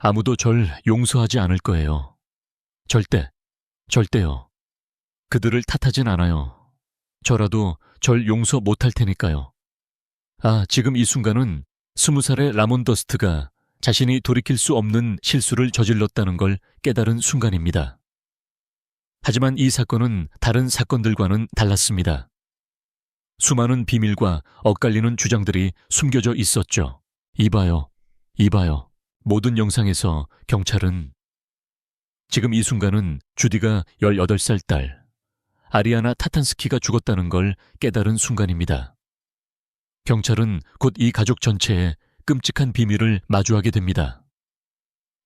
아무도 절 용서하지 않을 거예요. 절대요. 그들을 탓하진 않아요. 저라도 절 용서 못할 테니까요. 지금 이 순간은 20살의 라몬 더스트가 자신이 돌이킬 수 없는 실수를 저질렀다는 걸 깨달은 순간입니다. 하지만 이 사건은 다른 사건들과는 달랐습니다. 수많은 비밀과 엇갈리는 주장들이 숨겨져 있었죠. 이봐요. 모든 영상에서 경찰은 지금 이 순간은 주디가 18살 딸 아리아나 타탄스키가 죽었다는 걸 깨달은 순간입니다. 경찰은 곧 이 가족 전체의 끔찍한 비밀을 마주하게 됩니다.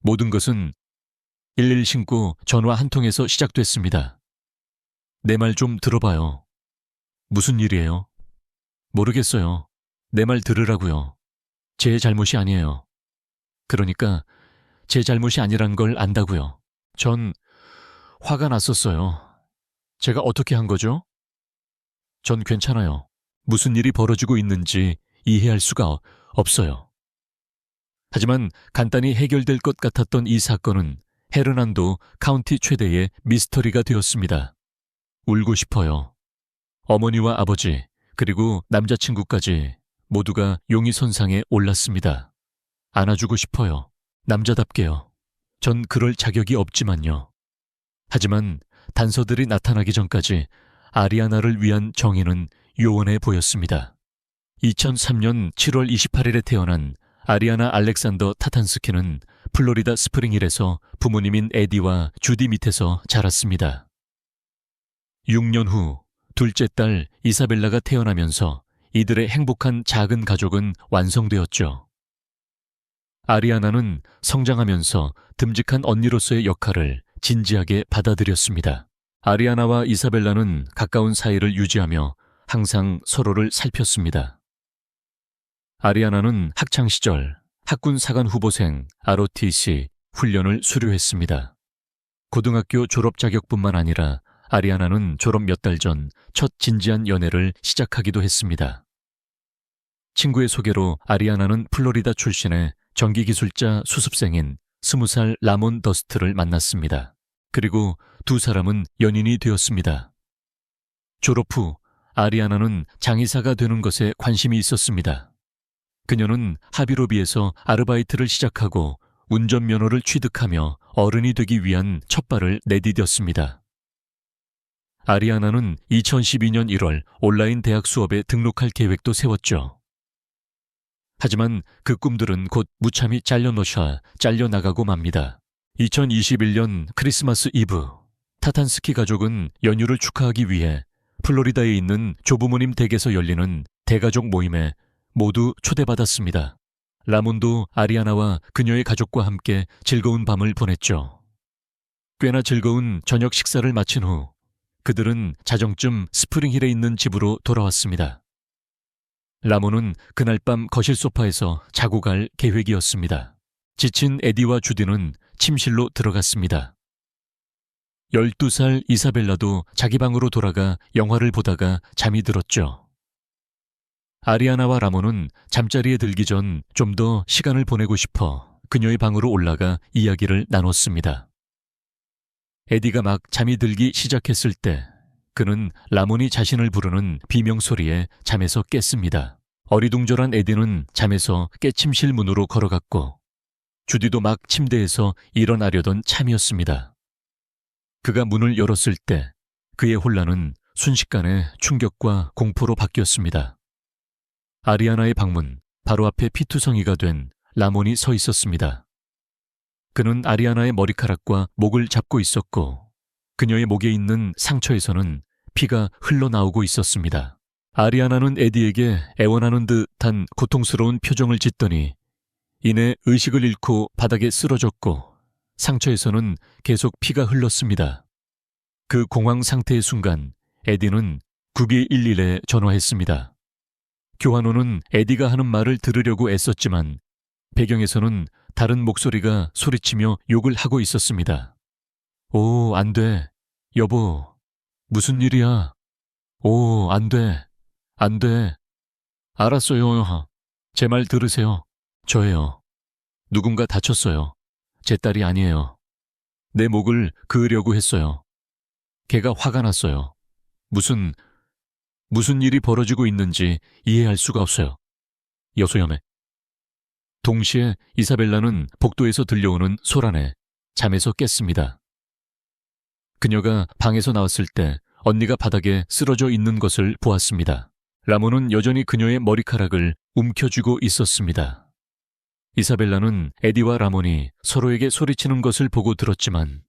모든 것은 111 신고 전화 한 통에서 시작됐습니다. 내 말 좀 들어봐요. 무슨 일이에요? 모르겠어요. 내 말 들으라고요. 제 잘못이 아니에요. 그러니까 제 잘못이 아니란 걸 안다고요. 전 화가 났었어요. 제가 어떻게 한 거죠? 전 괜찮아요. 무슨 일이 벌어지고 있는지 이해할 수가 없어요. 하지만 간단히 해결될 것 같았던 이 사건은 헤르난도 카운티 최대의 미스터리가 되었습니다. 울고 싶어요. 어머니와 아버지 그리고 남자친구까지 모두가 용의선상에 올랐습니다. 안아주고 싶어요. 남자답게요. 전 그럴 자격이 없지만요. 하지만 단서들이 나타나기 전까지 아리아나를 위한 정의는 요원해 보였습니다. 2003년 7월 28일에 태어난 아리아나 알렉산더 타탄스키는 플로리다 스프링힐에서 부모님인 에디와 주디 밑에서 자랐습니다. 6년 후 둘째 딸 이사벨라가 태어나면서 이들의 행복한 작은 가족은 완성되었죠. 아리아나는 성장하면서 듬직한 언니로서의 역할을 진지하게 받아들였습니다. 아리아나와 이사벨라는 가까운 사이를 유지하며 항상 서로를 살폈습니다. 아리아나는 학창시절 학군 사관 후보생 ROTC 훈련을 수료했습니다. 고등학교 졸업 자격뿐만 아니라 아리아나는 졸업 몇 달 전 첫 진지한 연애를 시작하기도 했습니다. 친구의 소개로 아리아나는 플로리다 출신의 전기기술자 수습생인 20살 라몬 더스트를 만났습니다. 그리고 두 사람은 연인이 되었습니다. 졸업 후 아리아나는 장의사가 되는 것에 관심이 있었습니다. 그녀는 하비로비에서 아르바이트를 시작하고 운전면허를 취득하며 어른이 되기 위한 첫발을 내디뎠습니다. 아리아나는 2012년 1월 온라인 대학 수업에 등록할 계획도 세웠죠. 하지만 그 꿈들은 곧 무참히 잘려나가고 맙니다. 2021년 크리스마스 이브, 타탄스키 가족은 연휴를 축하하기 위해 플로리다에 있는 조부모님 댁에서 열리는 대가족 모임에 모두 초대받았습니다. 라몬도 아리아나와 그녀의 가족과 함께 즐거운 밤을 보냈죠. 꽤나 즐거운 저녁 식사를 마친 후 그들은 자정쯤 스프링힐에 있는 집으로 돌아왔습니다. 라몬은 그날 밤 거실 소파에서 자고 갈 계획이었습니다. 지친 에디와 주디는 침실로 들어갔습니다. 12살 이사벨라도 자기 방으로 돌아가 영화를 보다가 잠이 들었죠. 아리아나와 라몬은 잠자리에 들기 전 좀 더 시간을 보내고 싶어 그녀의 방으로 올라가 이야기를 나눴습니다. 에디가 막 잠이 들기 시작했을 때 그는 라몬이 자신을 부르는 비명소리에 잠에서 깼습니다. 어리둥절한 에디는 잠에서 깨침실 문으로 걸어갔고 주디도 막 침대에서 일어나려던 참이었습니다. 그가 문을 열었을 때 그의 혼란은 순식간에 충격과 공포로 바뀌었습니다. 아리아나의 방문 바로 앞에 피투성이가 된 라몬이 서 있었습니다. 그는 아리아나의 머리카락과 목을 잡고 있었고 그녀의 목에 있는 상처에서는 피가 흘러나오고 있었습니다. 아리아나는 에디에게 애원하는 듯한 고통스러운 표정을 짓더니 이내 의식을 잃고 바닥에 쓰러졌고 상처에서는 계속 피가 흘렀습니다. 그 공황 상태의 순간 에디는 9211에 전화했습니다. 교환호는 에디가 하는 말을 들으려고 애썼지만 배경에서는 다른 목소리가 소리치며 욕을 하고 있었습니다. 오, 안 돼. 여보, 무슨 일이야? 오, 안 돼. 안 돼. 알았어요. 제 말 들으세요. 저예요. 누군가 다쳤어요. 제 딸이 아니에요. 내 목을 그으려고 했어요. 걔가 화가 났어요. 무슨 일이 벌어지고 있는지 이해할 수가 없어요. 여소여매. 동시에 이사벨라는 복도에서 들려오는 소란에 잠에서 깼습니다. 그녀가 방에서 나왔을 때 언니가 바닥에 쓰러져 있는 것을 보았습니다. 라몬은 여전히 그녀의 머리카락을 움켜쥐고 있었습니다. 이사벨라는 에디와 라몬이 서로에게 소리치는 것을 보고 들었지만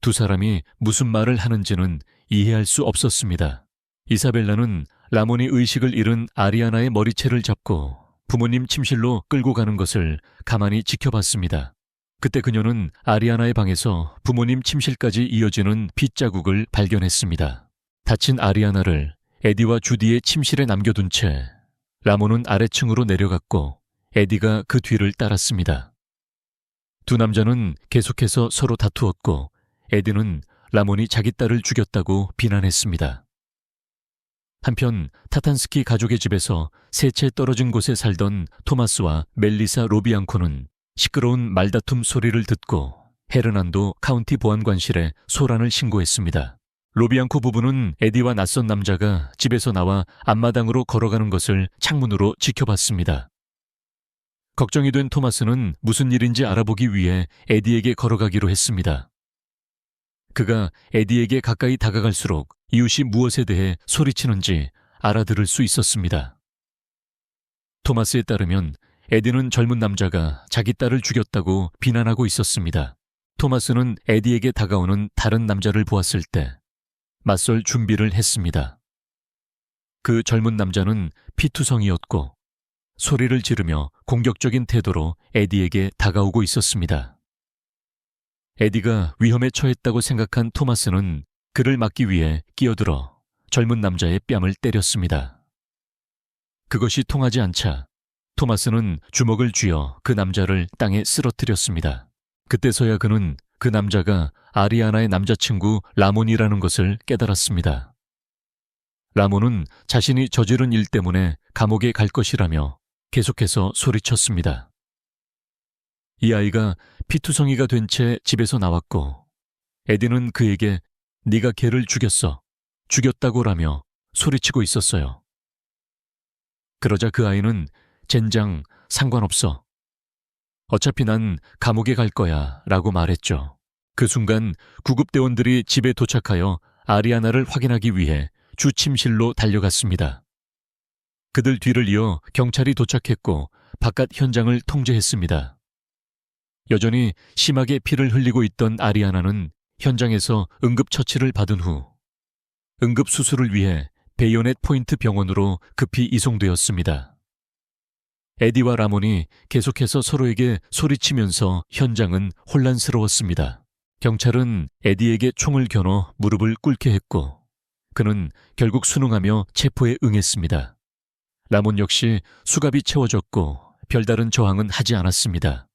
두 사람이 무슨 말을 하는지는 이해할 수 없었습니다. 이사벨라는 라몬이 의식을 잃은 아리아나의 머리채를 잡고 부모님 침실로 끌고 가는 것을 가만히 지켜봤습니다. 그때 그녀는 아리아나의 방에서 부모님 침실까지 이어지는 핏자국을 발견했습니다. 다친 아리아나를 에디와 주디의 침실에 남겨둔 채 라몬은 아래층으로 내려갔고 에디가 그 뒤를 따랐습니다. 두 남자는 계속해서 서로 다투었고 에디는 라몬이 자기 딸을 죽였다고 비난했습니다. 한편 타탄스키 가족의 집에서 세 채 떨어진 곳에 살던 토마스와 멜리사 로비앙코는 시끄러운 말다툼 소리를 듣고 헤르난도 카운티 보안관실에 소란을 신고했습니다. 로비앙코 부부는 에디와 낯선 남자가 집에서 나와 앞마당으로 걸어가는 것을 창문으로 지켜봤습니다. 걱정이 된 토마스는 무슨 일인지 알아보기 위해 에디에게 걸어가기로 했습니다. 그가 에디에게 가까이 다가갈수록 이웃이 무엇에 대해 소리치는지 알아들을 수 있었습니다. 토마스에 따르면 에디는 젊은 남자가 자기 딸을 죽였다고 비난하고 있었습니다. 토마스는 에디에게 다가오는 다른 남자를 보았을 때 맞설 준비를 했습니다. 그 젊은 남자는 피투성이었고 소리를 지르며 공격적인 태도로 에디에게 다가오고 있었습니다. 에디가 위험에 처했다고 생각한 토마스는 그를 막기 위해 끼어들어 젊은 남자의 뺨을 때렸습니다. 그것이 통하지 않자 토마스는 주먹을 쥐어 그 남자를 땅에 쓰러뜨렸습니다. 그때서야 그는 그 남자가 아리아나의 남자친구 라몬이라는 것을 깨달았습니다. 라몬은 자신이 저지른 일 때문에 감옥에 갈 것이라며 계속해서 소리쳤습니다. 이 아이가 피투성이가 된 채 집에서 나왔고 에디는 그에게 네가 걔를 죽였어. 죽였다고라며 소리치고 있었어요. 그러자 그 아이는 젠장 상관없어. 어차피 난 감옥에 갈 거야 라고 말했죠. 그 순간 구급대원들이 집에 도착하여 아리아나를 확인하기 위해 주침실로 달려갔습니다. 그들 뒤를 이어 경찰이 도착했고 바깥 현장을 통제했습니다. 여전히 심하게 피를 흘리고 있던 아리아나는 현장에서 응급처치를 받은 후 응급수술을 위해 베이오넷 포인트 병원으로 급히 이송되었습니다. 에디와 라몬이 계속해서 서로에게 소리치면서 현장은 혼란스러웠습니다. 경찰은 에디에게 총을 겨눠 무릎을 꿇게 했고 그는 결국 순응하며 체포에 응했습니다. 라몬 역시 수갑이 채워졌고 별다른 저항은 하지 않았습니다.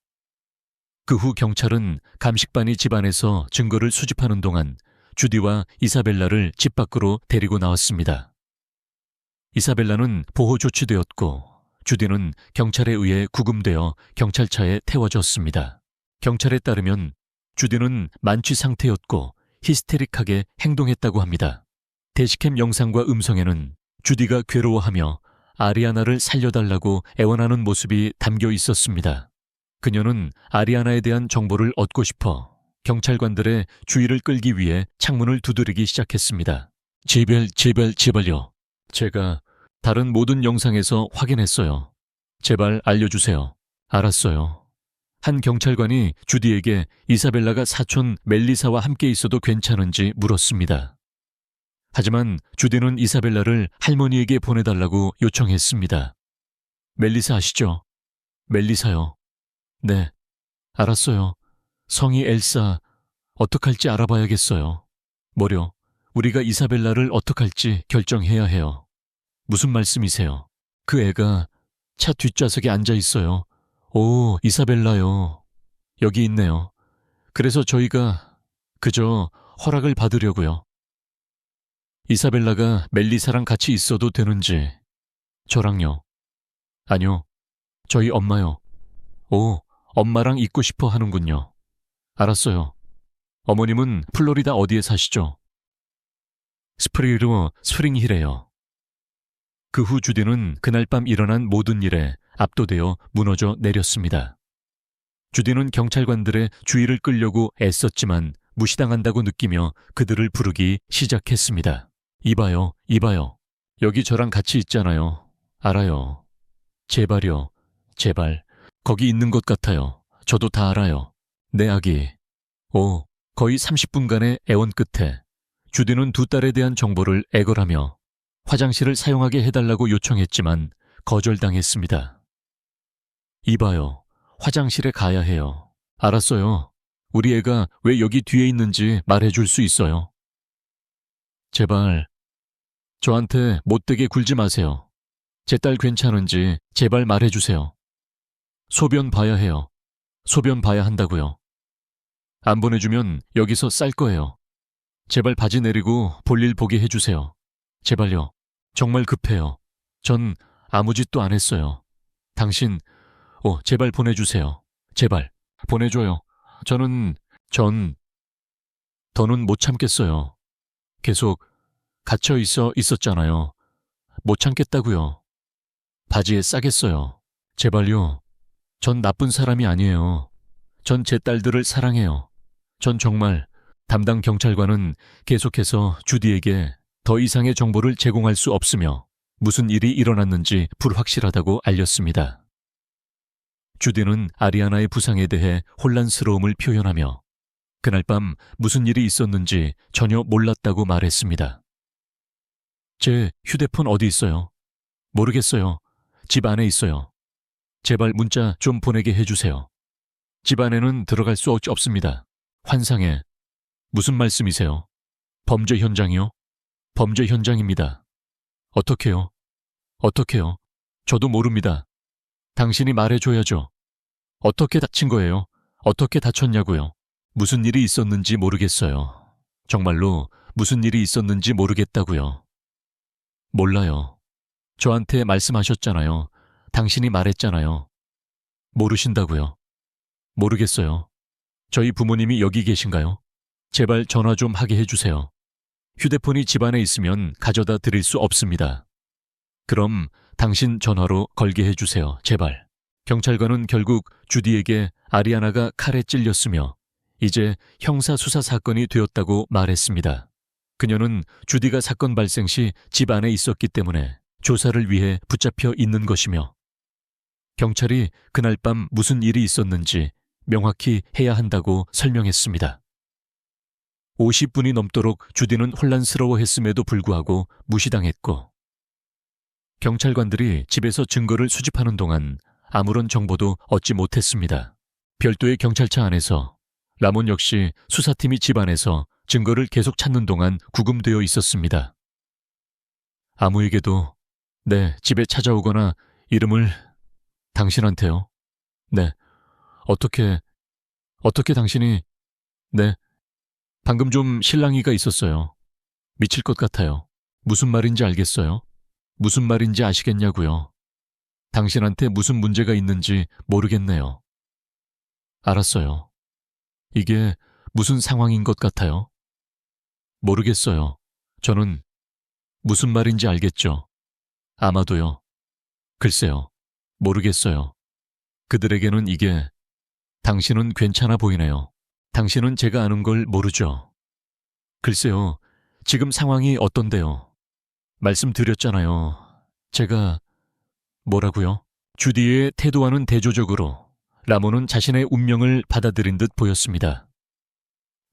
그 후 경찰은 감식반이 집안에서 증거를 수집하는 동안 주디와 이사벨라를 집 밖으로 데리고 나왔습니다. 이사벨라는 보호 조치되었고 주디는 경찰에 의해 구금되어 경찰차에 태워졌습니다. 경찰에 따르면 주디는 만취 상태였고 히스테릭하게 행동했다고 합니다. 대시캠 영상과 음성에는 주디가 괴로워하며 아리아나를 살려달라고 애원하는 모습이 담겨 있었습니다. 그녀는 아리아나에 대한 정보를 얻고 싶어 경찰관들의 주의를 끌기 위해 창문을 두드리기 시작했습니다. 제발요. 제가 다른 모든 영상에서 확인했어요. 제발 알려주세요. 알았어요. 한 경찰관이 주디에게 이사벨라가 사촌 멜리사와 함께 있어도 괜찮은지 물었습니다. 하지만 주디는 이사벨라를 할머니에게 보내달라고 요청했습니다. 멜리사 아시죠? 멜리사요. 네, 알았어요. 성이 엘사, 어떡할지 알아봐야겠어요. 뭐려, 우리가 이사벨라를 어떡할지 결정해야 해요. 무슨 말씀이세요? 그 애가 차 뒷좌석에 앉아 있어요. 오, 이사벨라요. 여기 있네요. 그래서 저희가 그저 허락을 받으려고요. 이사벨라가 멜리사랑 같이 있어도 되는지. 저랑요. 아니요, 저희 엄마요. 오, 엄마랑 있고 싶어 하는군요. 알았어요. 어머님은 플로리다 어디에 사시죠? 스프리로 스프링힐에요. 그 후 주디는 그날 밤 일어난 모든 일에 압도되어 무너져 내렸습니다. 주디는 경찰관들의 주의를 끌려고 애썼지만 무시당한다고 느끼며 그들을 부르기 시작했습니다. 이봐요, 이봐요. 여기 저랑 같이 있잖아요. 알아요. 제발요, 제발. 거기 있는 것 같아요. 저도 다 알아요. 내 아기. 거의 30분간의 애원 끝에 주디는 두 딸에 대한 정보를 애걸하며 화장실을 사용하게 해달라고 요청했지만 거절당했습니다. 이봐요. 화장실에 가야 해요. 알았어요. 우리 애가 왜 여기 뒤에 있는지 말해줄 수 있어요. 제발. 저한테 못되게 굴지 마세요. 제 딸 괜찮은지 제발 말해주세요. 소변 봐야 해요. 소변 봐야 한다고요. 안 보내주면 여기서 쌀 거예요. 제발 바지 내리고 볼일 보게 해주세요. 제발요. 정말 급해요. 전 아무 짓도 안 했어요. 당신, 제발 보내주세요. 제발, 보내줘요. 더는 못 참겠어요. 계속 갇혀 있었잖아요. 못 참겠다고요. 바지에 싸겠어요. 제발요. 전 나쁜 사람이 아니에요. 전 제 딸들을 사랑해요. 전 정말 담당 경찰관은 계속해서 주디에게 더 이상의 정보를 제공할 수 없으며 무슨 일이 일어났는지 불확실하다고 알렸습니다. 주디는 아리아나의 부상에 대해 혼란스러움을 표현하며 그날 밤 무슨 일이 있었는지 전혀 몰랐다고 말했습니다. 제 휴대폰 어디 있어요? 모르겠어요. 집 안에 있어요. 제발 문자 좀 보내게 해주세요. 집 안에는 들어갈 수 없습니다. 환상에. 무슨 말씀이세요? 범죄 현장이요? 범죄 현장입니다. 어떻게요? 저도 모릅니다. 당신이 말해줘야죠. 어떻게 다친 거예요? 어떻게 다쳤냐고요? 무슨 일이 있었는지 모르겠어요. 정말로 무슨 일이 있었는지 모르겠다고요. 몰라요. 저한테 말씀하셨잖아요. 당신이 말했잖아요. 모르신다고요. 모르겠어요. 저희 부모님이 여기 계신가요? 제발 전화 좀 하게 해주세요. 휴대폰이 집안에 있으면 가져다 드릴 수 없습니다. 그럼 당신 전화로 걸게 해주세요. 제발. 경찰관은 결국 주디에게 아리아나가 칼에 찔렸으며 이제 형사수사 사건이 되었다고 말했습니다. 그녀는 주디가 사건 발생 시 집 안에 있었기 때문에 조사를 위해 붙잡혀 있는 것이며 경찰이 그날 밤 무슨 일이 있었는지 명확히 해야 한다고 설명했습니다. 50분이 넘도록 주디는 혼란스러워했음에도 불구하고 무시당했고 경찰관들이 집에서 증거를 수집하는 동안 아무런 정보도 얻지 못했습니다. 별도의 경찰차 안에서 라몬 역시 수사팀이 집 안에서 증거를 계속 찾는 동안 구금되어 있었습니다. 아무에게도 집에 찾아오거나 이름을 당신한테요. 어떻게 당신이 방금 좀 실랑이가 있었어요. 미칠 것 같아요. 무슨 말인지 알겠어요? 무슨 말인지 아시겠냐고요. 당신한테 무슨 문제가 있는지 모르겠네요. 알았어요. 이게 무슨 상황인 것 같아요? 모르겠어요. 저는 무슨 말인지 알겠죠. 아마도요. 글쎄요. 모르겠어요. 그들에게는 이게 당신은 괜찮아 보이네요. 당신은 제가 아는 걸 모르죠. 글쎄요. 지금 상황이 어떤데요? 말씀드렸잖아요. 제가 뭐라고요? 주디의 태도와는 대조적으로 라몬은 자신의 운명을 받아들인 듯 보였습니다.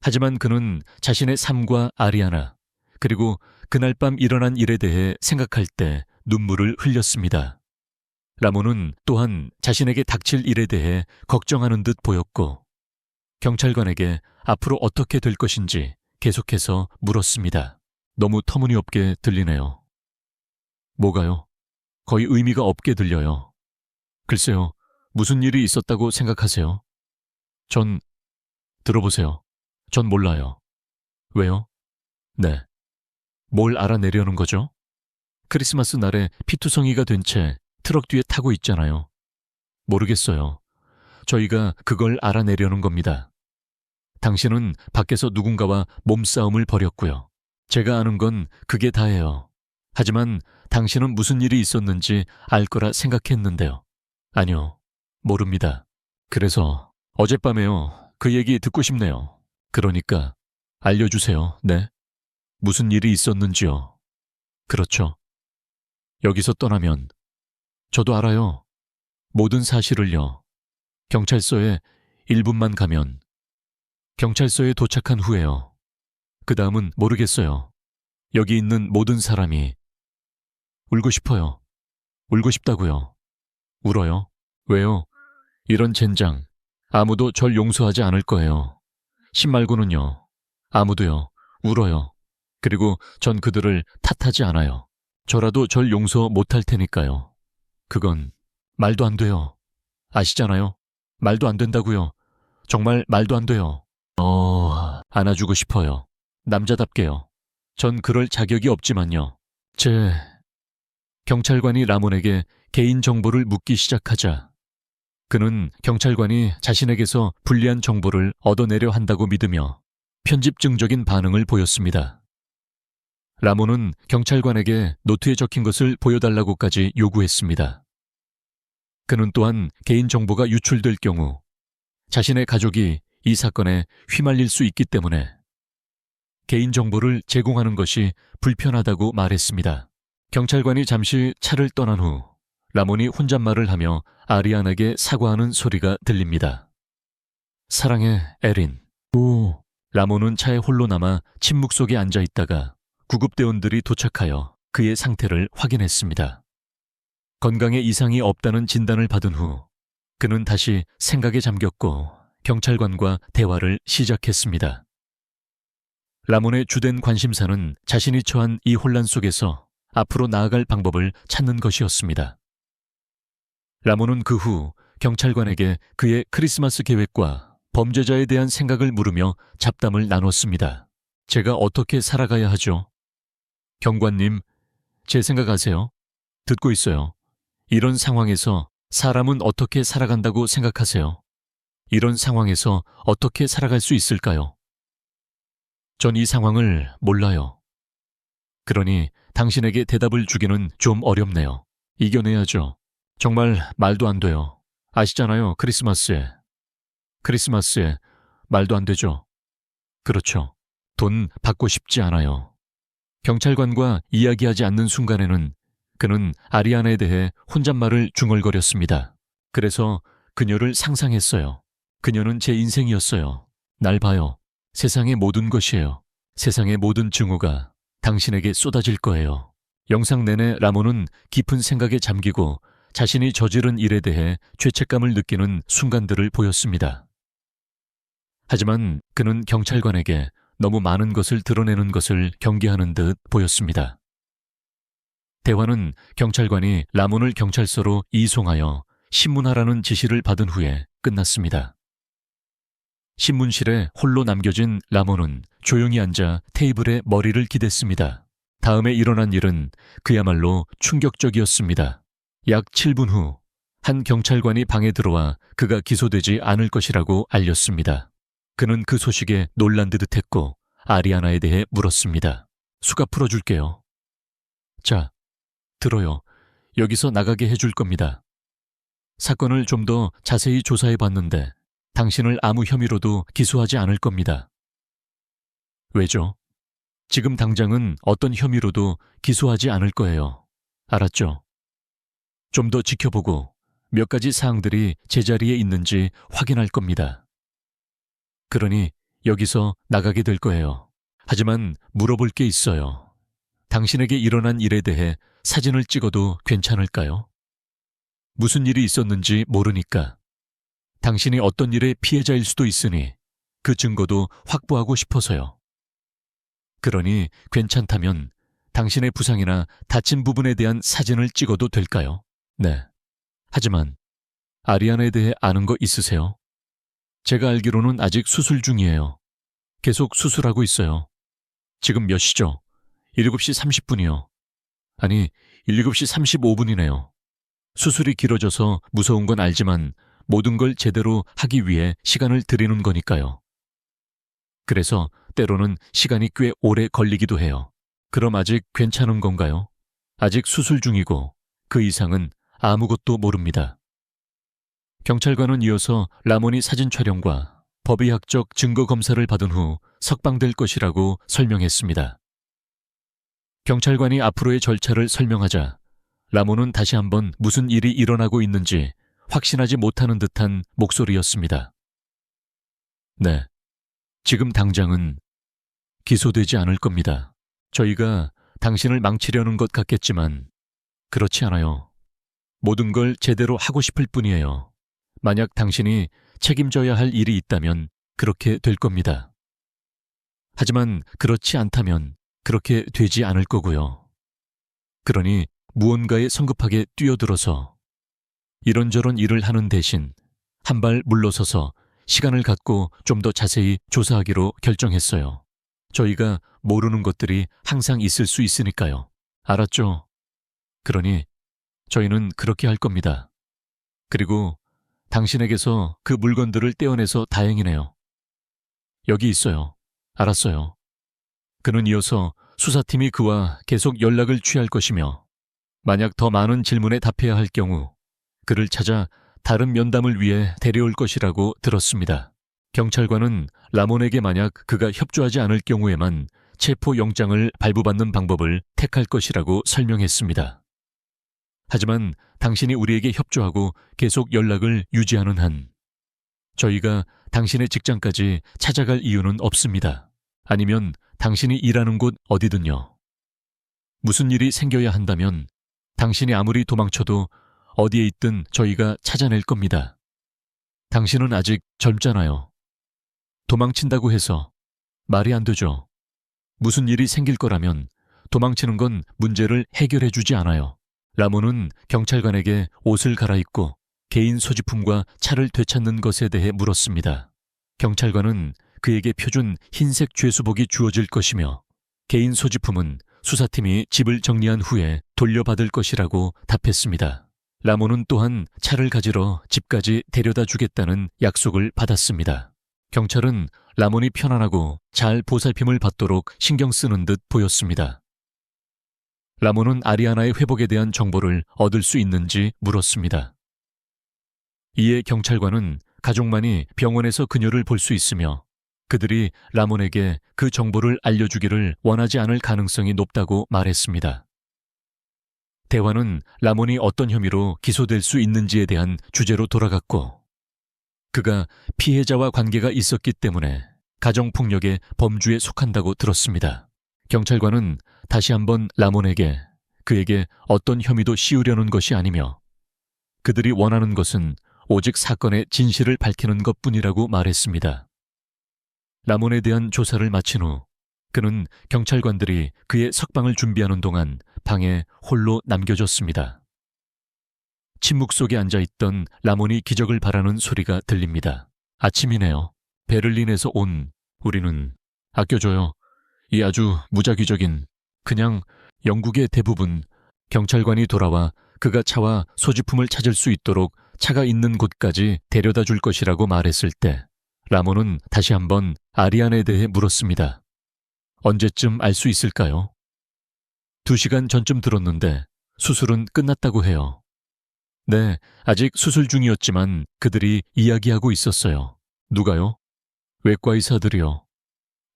하지만 그는 자신의 삶과 아리아나 그리고 그날 밤 일어난 일에 대해 생각할 때 눈물을 흘렸습니다. 라몬은 또한 자신에게 닥칠 일에 대해 걱정하는 듯 보였고 경찰관에게 앞으로 어떻게 될 것인지 계속해서 물었습니다. 너무 터무니없게 들리네요. 뭐가요? 거의 의미가 없게 들려요. 글쎄요, 무슨 일이 있었다고 생각하세요? 들어보세요. 전 몰라요. 왜요? 뭘 알아내려는 거죠? 크리스마스 날에 피투성이가 된 채 트럭 뒤에 타고 있잖아요. 모르겠어요. 저희가 그걸 알아내려는 겁니다. 당신은 밖에서 누군가와 몸싸움을 벌였고요. 제가 아는 건 그게 다예요. 하지만 당신은 무슨 일이 있었는지 알 거라 생각했는데요. 아니요, 모릅니다. 그래서 어젯밤에요. 그 얘기 듣고 싶네요. 그러니까 알려주세요. 네? 무슨 일이 있었는지요. 그렇죠. 여기서 떠나면 저도 알아요. 모든 사실을요. 경찰서에 1분만 가면 경찰서에 도착한 후에요. 그 다음은 모르겠어요. 여기 있는 모든 사람이 울고 싶어요. 울고 싶다고요. 울어요. 왜요? 이런 젠장. 아무도 절 용서하지 않을 거예요. 신 말고는요. 아무도요. 울어요. 그리고 전 그들을 탓하지 않아요. 저라도 절 용서 못할 테니까요. 그건 말도 안 돼요. 아시잖아요. 말도 안 된다고요. 정말 말도 안 돼요. 안아주고 싶어요. 남자답게요. 전 그럴 자격이 없지만요. 경찰관이 라몬에게 개인정보를 묻기 시작하자 그는 경찰관이 자신에게서 불리한 정보를 얻어내려 한다고 믿으며 편집증적인 반응을 보였습니다. 라몬은 경찰관에게 노트에 적힌 것을 보여달라고까지 요구했습니다. 그는 또한 개인정보가 유출될 경우 자신의 가족이 이 사건에 휘말릴 수 있기 때문에 개인정보를 제공하는 것이 불편하다고 말했습니다. 경찰관이 잠시 차를 떠난 후 라몬이 혼잣말을 하며 아리안에게 사과하는 소리가 들립니다. 사랑해, 에린. 라몬은 차에 홀로 남아 침묵 속에 앉아 있다가 구급대원들이 도착하여 그의 상태를 확인했습니다. 건강에 이상이 없다는 진단을 받은 후 그는 다시 생각에 잠겼고 경찰관과 대화를 시작했습니다. 라몬의 주된 관심사는 자신이 처한 이 혼란 속에서 앞으로 나아갈 방법을 찾는 것이었습니다. 라몬은 그 후 경찰관에게 그의 크리스마스 계획과 범죄자에 대한 생각을 물으며 잡담을 나눴습니다. 제가 어떻게 살아가야 하죠? 경관님, 제 생각하세요? 듣고 있어요. 이런 상황에서 사람은 어떻게 살아간다고 생각하세요? 이런 상황에서 어떻게 살아갈 수 있을까요? 전 이 상황을 몰라요. 그러니 당신에게 대답을 주기는 좀 어렵네요. 이겨내야죠. 정말 말도 안 돼요. 아시잖아요, 크리스마스에. 크리스마스에 말도 안 되죠. 그렇죠. 돈 받고 싶지 않아요. 경찰관과 이야기하지 않는 순간에는 그는 아리아나에 대해 혼잣말을 중얼거렸습니다. 그래서 그녀를 상상했어요. 그녀는 제 인생이었어요. 날 봐요. 세상의 모든 것이에요. 세상의 모든 증오가 당신에게 쏟아질 거예요. 영상 내내 라몬은 깊은 생각에 잠기고 자신이 저지른 일에 대해 죄책감을 느끼는 순간들을 보였습니다. 하지만 그는 경찰관에게 너무 많은 것을 드러내는 것을 경계하는 듯 보였습니다. 대화는 경찰관이 라몬을 경찰서로 이송하여 신문하라는 지시를 받은 후에 끝났습니다. 신문실에 홀로 남겨진 라몬은 조용히 앉아 테이블에 머리를 기댔습니다. 다음에 일어난 일은 그야말로 충격적이었습니다. 약 7분 후 한 경찰관이 방에 들어와 그가 기소되지 않을 것이라고 알렸습니다. 그는 그 소식에 놀란 듯 했고 아리아나에 대해 물었습니다. 수갑 풀어줄게요. 자, 들어요. 여기서 나가게 해줄 겁니다. 사건을 좀 더 자세히 조사해 봤는데 당신을 아무 혐의로도 기소하지 않을 겁니다. 왜죠? 지금 당장은 어떤 혐의로도 기소하지 않을 거예요. 알았죠? 좀 더 지켜보고 몇 가지 사항들이 제자리에 있는지 확인할 겁니다. 그러니 여기서 나가게 될 거예요. 하지만 물어볼 게 있어요. 당신에게 일어난 일에 대해 사진을 찍어도 괜찮을까요? 무슨 일이 있었는지 모르니까. 당신이 어떤 일의 피해자일 수도 있으니 그 증거도 확보하고 싶어서요. 그러니 괜찮다면 당신의 부상이나 다친 부분에 대한 사진을 찍어도 될까요? 네. 하지만 아리아나에 대해 아는 거 있으세요? 제가 알기로는 아직 수술 중이에요. 계속 수술하고 있어요. 지금 몇 시죠? 7시 30분이요. 아니, 7시 35분이네요. 수술이 길어져서 무서운 건 알지만 모든 걸 제대로 하기 위해 시간을 들이는 거니까요. 그래서 때로는 시간이 꽤 오래 걸리기도 해요. 그럼 아직 괜찮은 건가요? 아직 수술 중이고 그 이상은 아무것도 모릅니다. 경찰관은 이어서 라몬이 사진 촬영과 법의학적 증거 검사를 받은 후 석방될 것이라고 설명했습니다. 경찰관이 앞으로의 절차를 설명하자 라몬은 다시 한번 무슨 일이 일어나고 있는지 확신하지 못하는 듯한 목소리였습니다. 네, 지금 당장은 기소되지 않을 겁니다. 저희가 당신을 망치려는 것 같겠지만 그렇지 않아요. 모든 걸 제대로 하고 싶을 뿐이에요. 만약 당신이 책임져야 할 일이 있다면 그렇게 될 겁니다. 하지만 그렇지 않다면 그렇게 되지 않을 거고요. 그러니 무언가에 성급하게 뛰어들어서 이런저런 일을 하는 대신 한 발 물러서서 시간을 갖고 좀 더 자세히 조사하기로 결정했어요. 저희가 모르는 것들이 항상 있을 수 있으니까요. 알았죠? 그러니 저희는 그렇게 할 겁니다. 그리고 당신에게서 그 물건들을 떼어내서 다행이네요. 여기 있어요. 알았어요. 그는 이어서 수사팀이 그와 계속 연락을 취할 것이며 만약 더 많은 질문에 답해야 할 경우 그를 찾아 다른 면담을 위해 데려올 것이라고 들었습니다. 경찰관은 라몬에게 만약 그가 협조하지 않을 경우에만 체포영장을 발부받는 방법을 택할 것이라고 설명했습니다. 하지만 당신이 우리에게 협조하고 계속 연락을 유지하는 한 저희가 당신의 직장까지 찾아갈 이유는 없습니다. 아니면 당신이 일하는 곳 어디든요. 무슨 일이 생겨야 한다면 당신이 아무리 도망쳐도 어디에 있든 저희가 찾아낼 겁니다. 당신은 아직 젊잖아요. 도망친다고 해서 말이 안 되죠. 무슨 일이 생길 거라면 도망치는 건 문제를 해결해 주지 않아요. 라몬은 경찰관에게 옷을 갈아입고 개인 소지품과 차를 되찾는 것에 대해 물었습니다. 경찰관은 그에게 표준 흰색 죄수복이 주어질 것이며 개인 소지품은 수사팀이 집을 정리한 후에 돌려받을 것이라고 답했습니다. 라몬은 또한 차를 가지러 집까지 데려다 주겠다는 약속을 받았습니다. 경찰은 라몬이 편안하고 잘 보살핌을 받도록 신경 쓰는 듯 보였습니다. 라몬은 아리아나의 회복에 대한 정보를 얻을 수 있는지 물었습니다. 이에 경찰관은 가족만이 병원에서 그녀를 볼 수 있으며 그들이 라몬에게 그 정보를 알려주기를 원하지 않을 가능성이 높다고 말했습니다. 대화는 라몬이 어떤 혐의로 기소될 수 있는지에 대한 주제로 돌아갔고 그가 피해자와 관계가 있었기 때문에 가정폭력의 범주에 속한다고 들었습니다. 경찰관은 다시 한번 라몬에게 그에게 어떤 혐의도 씌우려는 것이 아니며 그들이 원하는 것은 오직 사건의 진실을 밝히는 것뿐이라고 말했습니다. 라몬에 대한 조사를 마친 후 그는 경찰관들이 그의 석방을 준비하는 동안 방에 홀로 남겨졌습니다. 침묵 속에 앉아있던 라몬이 기적을 바라는 소리가 들립니다. 아침이네요. 베를린에서 온 우리는 아껴줘요. 이 아주 무작위적인 그냥 영국의 대부분 경찰관이 돌아와 그가 차와 소지품을 찾을 수 있도록 차가 있는 곳까지 데려다 줄 것이라고 말했을 때 라몬은 다시 한번 아리안에 대해 물었습니다. 언제쯤 알 수 있을까요? 2시간 전쯤 들었는데 수술은 끝났다고 해요. 네, 아직 수술 중이었지만 그들이 이야기하고 있었어요. 누가요? 외과 의사들이요.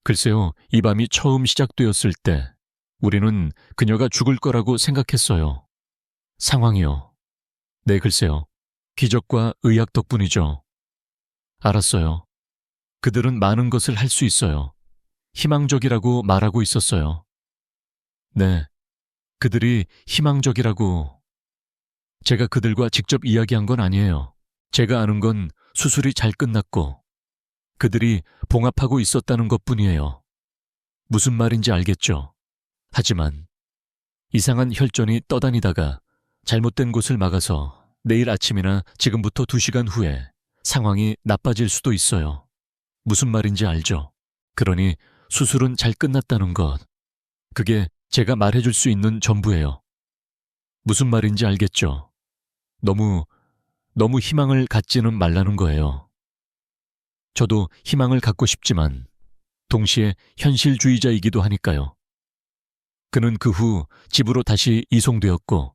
글쎄요, 이 밤이 처음 시작되었을 때 우리는 그녀가 죽을 거라고 생각했어요. 상황이요. 네, 글쎄요. 기적과 의학 덕분이죠. 알았어요. 그들은 많은 것을 할 수 있어요. 희망적이라고 말하고 있었어요. 네, 그들이 희망적이라고. 제가 그들과 직접 이야기한 건 아니에요. 제가 아는 건 수술이 잘 끝났고 그들이 봉합하고 있었다는 것뿐이에요. 무슨 말인지 알겠죠? 하지만 이상한 혈전이 떠다니다가 잘못된 곳을 막아서 내일 아침이나 지금부터 2시간 후에 상황이 나빠질 수도 있어요. 무슨 말인지 알죠? 그러니 수술은 잘 끝났다는 것. 그게 제가 말해줄 수 있는 전부예요. 무슨 말인지 알겠죠? 너무 너무 희망을 갖지는 말라는 거예요. 저도 희망을 갖고 싶지만 동시에 현실주의자이기도 하니까요. 그는 그 후 집으로 다시 이송되었고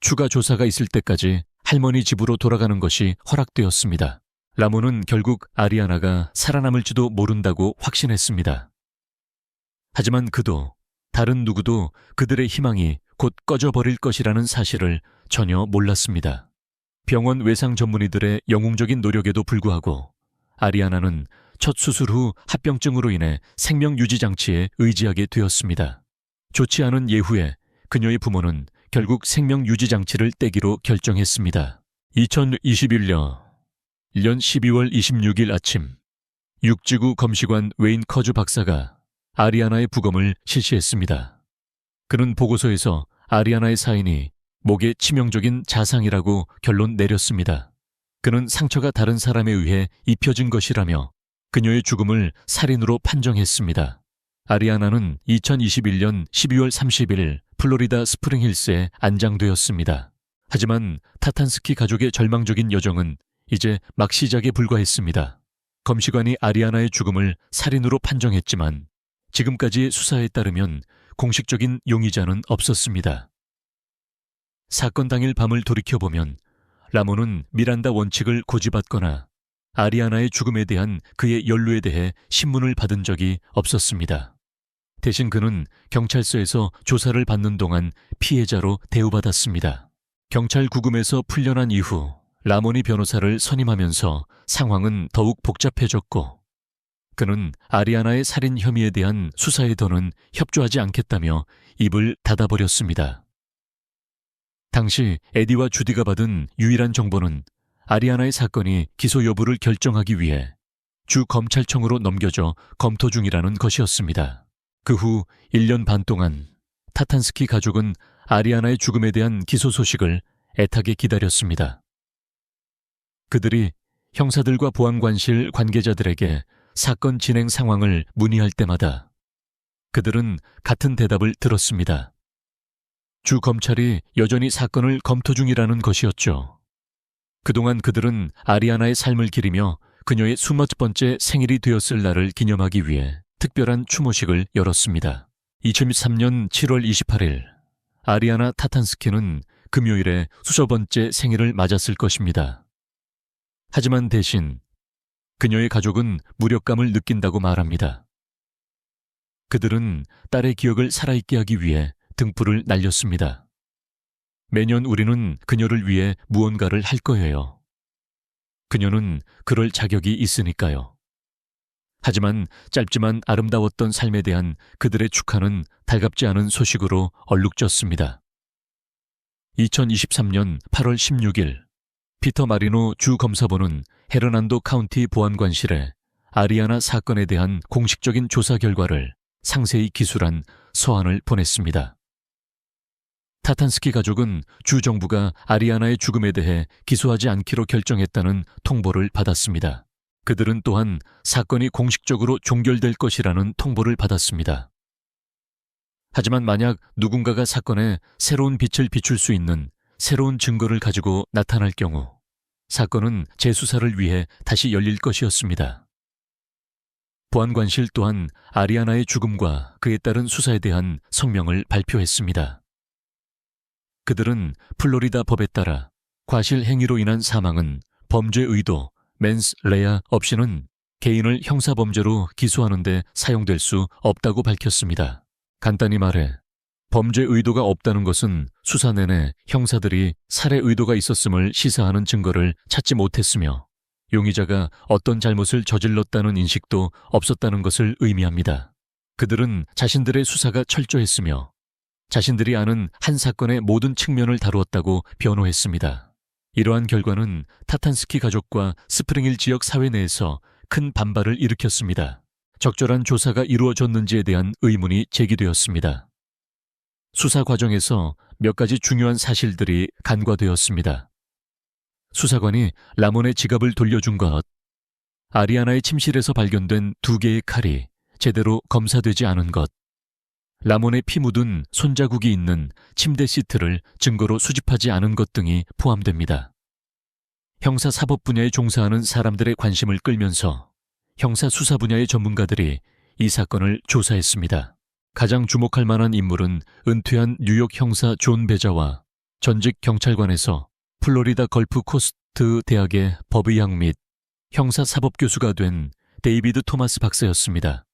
추가 조사가 있을 때까지 할머니 집으로 돌아가는 것이 허락되었습니다. 라몬은 결국 아리아나가 살아남을지도 모른다고 확신했습니다. 하지만 그도 다른 누구도 그들의 희망이 곧 꺼져버릴 것이라는 사실을 전혀 몰랐습니다. 병원 외상 전문의들의 영웅적인 노력에도 불구하고 아리아나는 첫 수술 후 합병증으로 인해 생명유지장치에 의지하게 되었습니다. 좋지 않은 예후에 그녀의 부모는 결국 생명유지장치를 떼기로 결정했습니다. 2021년 12월 26일 아침, 육지구 검시관 웨인 커즈 박사가 아리아나의 부검을 실시했습니다. 그는 보고서에서 아리아나의 사인이 목에 치명적인 자상이라고 결론 내렸습니다. 그는 상처가 다른 사람에 의해 입혀진 것이라며 그녀의 죽음을 살인으로 판정했습니다. 아리아나는 2021년 12월 30일 플로리다 스프링힐스에 안장되었습니다. 하지만 타탄스키 가족의 절망적인 여정은 이제 막 시작에 불과했습니다. 검시관이 아리아나의 죽음을 살인으로 판정했지만 지금까지의 수사에 따르면 공식적인 용의자는 없었습니다. 사건 당일 밤을 돌이켜보면 라몬은 미란다 원칙을 고집받거나 아리아나의 죽음에 대한 그의 연루에 대해 신문을 받은 적이 없었습니다. 대신 그는 경찰서에서 조사를 받는 동안 피해자로 대우받았습니다. 경찰 구금에서 풀려난 이후 라몬이 변호사를 선임하면서 상황은 더욱 복잡해졌고 그는 아리아나의 살인 혐의에 대한 수사에 더는 협조하지 않겠다며 입을 닫아버렸습니다. 당시 에디와 주디가 받은 유일한 정보는 아리아나의 사건이 기소 여부를 결정하기 위해 주 검찰청으로 넘겨져 검토 중이라는 것이었습니다. 그 후 1년 반 동안 타탄스키 가족은 아리아나의 죽음에 대한 기소 소식을 애타게 기다렸습니다. 그들이 형사들과 보안관실 관계자들에게 사건 진행 상황을 문의할 때마다 그들은 같은 대답을 들었습니다. 주 검찰이 여전히 사건을 검토 중이라는 것이었죠. 그동안 그들은 아리아나의 삶을 기리며 그녀의 20번째 생일이 되었을 날을 기념하기 위해 특별한 추모식을 열었습니다. 2003년 7월 28일 아리아나 타탄스키는 금요일에 수십 번째 생일을 맞았을 것입니다. 하지만 대신 그녀의 가족은 무력감을 느낀다고 말합니다. 그들은 딸의 기억을 살아있게 하기 위해 등불을 날렸습니다. 매년 우리는 그녀를 위해 무언가를 할 거예요. 그녀는 그럴 자격이 있으니까요. 하지만 짧지만 아름다웠던 삶에 대한 그들의 축하는 달갑지 않은 소식으로 얼룩졌습니다. 2023년 8월 16일 피터 마리노 주 검사부는 헤르난도 카운티 보안관실에 아리아나 사건에 대한 공식적인 조사 결과를 상세히 기술한 서한을 보냈습니다. 타탄스키 가족은 주 정부가 아리아나의 죽음에 대해 기소하지 않기로 결정했다는 통보를 받았습니다. 그들은 또한 사건이 공식적으로 종결될 것이라는 통보를 받았습니다. 하지만 만약 누군가가 사건에 새로운 빛을 비출 수 있는 새로운 증거를 가지고 나타날 경우 사건은 재수사를 위해 다시 열릴 것이었습니다. 보안관실 또한 아리아나의 죽음과 그에 따른 수사에 대한 성명을 발표했습니다. 그들은 플로리다 법에 따라 과실 행위로 인한 사망은 범죄 의도, 맨스 레아 없이는 개인을 형사범죄로 기소하는 데 사용될 수 없다고 밝혔습니다. 간단히 말해 범죄 의도가 없다는 것은 수사 내내 형사들이 살해 의도가 있었음을 시사하는 증거를 찾지 못했으며 용의자가 어떤 잘못을 저질렀다는 인식도 없었다는 것을 의미합니다. 그들은 자신들의 수사가 철저했으며 자신들이 아는 한 사건의 모든 측면을 다루었다고 변호했습니다. 이러한 결과는 타탄스키 가족과 스프링힐 지역 사회 내에서 큰 반발을 일으켰습니다. 적절한 조사가 이루어졌는지에 대한 의문이 제기되었습니다. 수사 과정에서 몇 가지 중요한 사실들이 간과되었습니다. 수사관이 라몬의 지갑을 돌려준 것, 아리아나의 침실에서 발견된 2개의 칼이 제대로 검사되지 않은 것, 라몬의 피 묻은 손자국이 있는 침대 시트를 증거로 수집하지 않은 것 등이 포함됩니다. 형사사법 분야에 종사하는 사람들의 관심을 끌면서 형사수사 분야의 전문가들이 이 사건을 조사했습니다. 가장 주목할 만한 인물은 은퇴한 뉴욕 형사 존 베자와 전직 경찰관에서 플로리다 걸프 코스트 대학의 법의학 및 형사사법 교수가 된 데이비드 토마스 박사였습니다.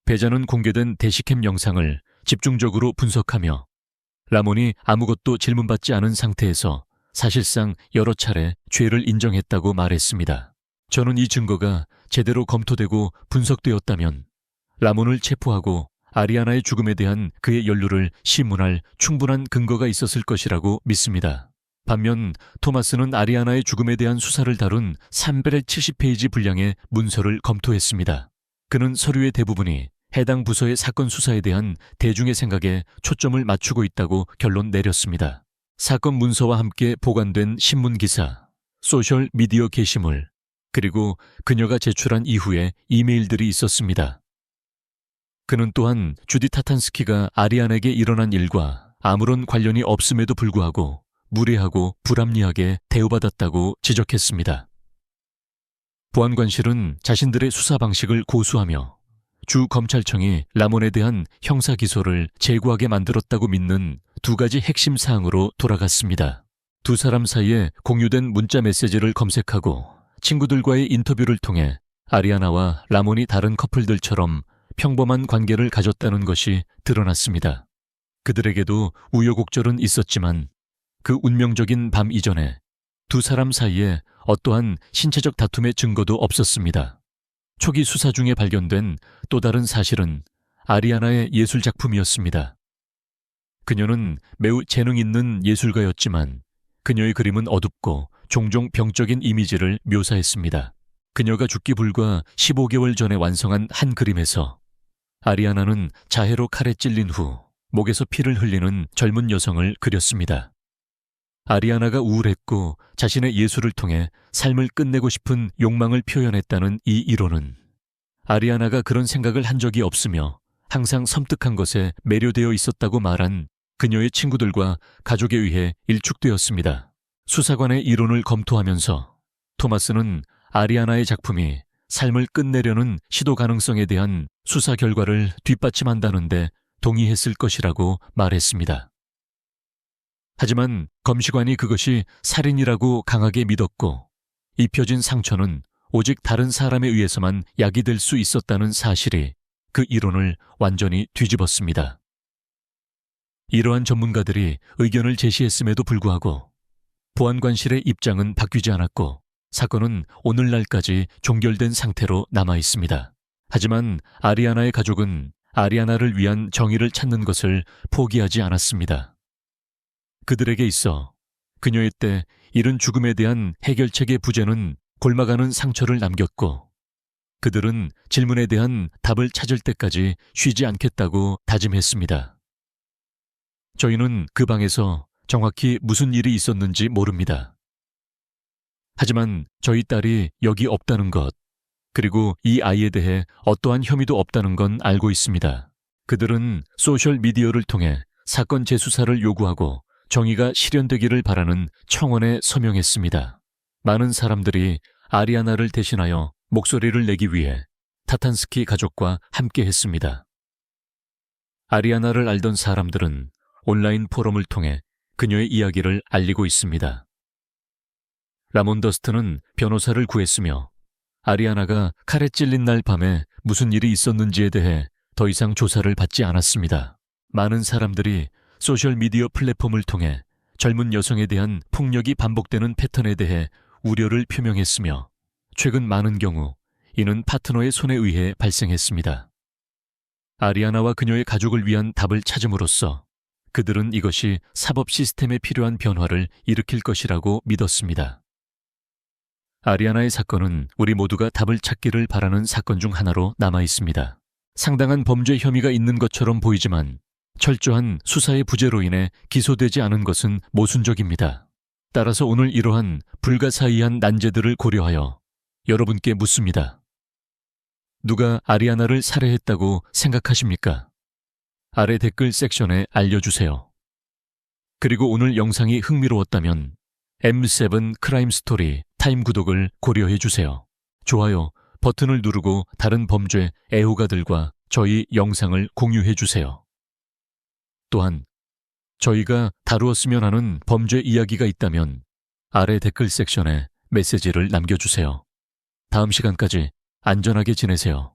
베자는 공개된 대시캠 영상을 집중적으로 분석하며 라몬이 아무것도 질문받지 않은 상태에서 사실상 여러 차례 죄를 인정했다고 말했습니다. 저는 이 증거가 제대로 검토되고 분석되었다면 라몬을 체포하고 아리아나의 죽음에 대한 그의 연루를 심문할 충분한 근거가 있었을 것이라고 믿습니다. 반면 토마스는 아리아나의 죽음에 대한 수사를 다룬 370페이지 분량의 문서를 검토했습니다. 그는 서류의 대부분이 해당 부서의 사건 수사에 대한 대중의 생각에 초점을 맞추고 있다고 결론 내렸습니다. 사건 문서와 함께 보관된 신문기사, 소셜 미디어 게시물, 그리고 그녀가 제출한 이후에 이메일들이 있었습니다. 그는 또한 주디 타탄스키가 아리안에게 일어난 일과 아무런 관련이 없음에도 불구하고 무례하고 불합리하게 대우받았다고 지적했습니다. 보안관실은 자신들의 수사 방식을 고수하며 주 검찰청이 라몬에 대한 형사 기소를 제고하게 만들었다고 믿는 두 가지 핵심 사항으로 돌아갔습니다. 두 사람 사이에 공유된 문자 메시지를 검색하고 친구들과의 인터뷰를 통해 아리아나와 라몬이 다른 커플들처럼 평범한 관계를 가졌다는 것이 드러났습니다. 그들에게도 우여곡절은 있었지만 그 운명적인 밤 이전에 두 사람 사이에 어떠한 신체적 다툼의 증거도 없었습니다. 초기 수사 중에 발견된 또 다른 사실은 아리아나의 예술 작품이었습니다. 그녀는 매우 재능 있는 예술가였지만 그녀의 그림은 어둡고 종종 병적인 이미지를 묘사했습니다. 그녀가 죽기 불과 15개월 전에 완성한 한 그림에서 아리아나는 자해로 칼에 찔린 후 목에서 피를 흘리는 젊은 여성을 그렸습니다. 아리아나가 우울했고 자신의 예술을 통해 삶을 끝내고 싶은 욕망을 표현했다는 이 이론은 아리아나가 그런 생각을 한 적이 없으며 항상 섬뜩한 것에 매료되어 있었다고 말한 그녀의 친구들과 가족에 의해 일축되었습니다. 수사관의 이론을 검토하면서 토마스는 아리아나의 작품이 삶을 끝내려는 시도 가능성에 대한 수사 결과를 뒷받침한다는데 동의했을 것이라고 말했습니다. 하지만 검시관이 그것이 살인이라고 강하게 믿었고 입혀진 상처는 오직 다른 사람에 의해서만 야기될 수 있었다는 사실이 그 이론을 완전히 뒤집었습니다. 이러한 전문가들이 의견을 제시했음에도 불구하고 보안관실의 입장은 바뀌지 않았고 사건은 오늘날까지 종결된 상태로 남아 있습니다. 하지만 아리아나의 가족은 아리아나를 위한 정의를 찾는 것을 포기하지 않았습니다. 그들에게 있어 그녀의 때 이른 죽음에 대한 해결책의 부재는 골마가는 상처를 남겼고 그들은 질문에 대한 답을 찾을 때까지 쉬지 않겠다고 다짐했습니다. 저희는 그 방에서 정확히 무슨 일이 있었는지 모릅니다. 하지만 저희 딸이 여기 없다는 것, 그리고 이 아이에 대해 어떠한 혐의도 없다는 건 알고 있습니다. 그들은 소셜미디어를 통해 사건 재수사를 요구하고 정의가 실현되기를 바라는 청원에 서명했습니다. 많은 사람들이 아리아나를 대신하여 목소리를 내기 위해 타탄스키 가족과 함께 했습니다. 아리아나를 알던 사람들은 온라인 포럼을 통해 그녀의 이야기를 알리고 있습니다. 라몬 더스트는 변호사를 구했으며 아리아나가 칼에 찔린 날 밤에 무슨 일이 있었는지에 대해 더 이상 조사를 받지 않았습니다. 많은 사람들이 소셜미디어 플랫폼을 통해 젊은 여성에 대한 폭력이 반복되는 패턴에 대해 우려를 표명했으며 최근 많은 경우 이는 파트너의 손에 의해 발생했습니다. 아리아나와 그녀의 가족을 위한 답을 찾음으로써 그들은 이것이 사법 시스템에 필요한 변화를 일으킬 것이라고 믿었습니다. 아리아나의 사건은 우리 모두가 답을 찾기를 바라는 사건 중 하나로 남아 있습니다. 상당한 범죄 혐의가 있는 것처럼 보이지만 철저한 수사의 부재로 인해 기소되지 않은 것은 모순적입니다. 따라서 오늘 이러한 불가사의한 난제들을 고려하여 여러분께 묻습니다. 누가 아리아나를 살해했다고 생각하십니까? 아래 댓글 섹션에 알려주세요. 그리고 오늘 영상이 흥미로웠다면 M7 크라임 스토리 타임 구독을 고려해 주세요. 좋아요 버튼을 누르고 다른 범죄 애호가들과 저희 영상을 공유해 주세요. 또한 저희가 다루었으면 하는 범죄 이야기가 있다면 아래 댓글 섹션에 메시지를 남겨주세요. 다음 시간까지 안전하게 지내세요.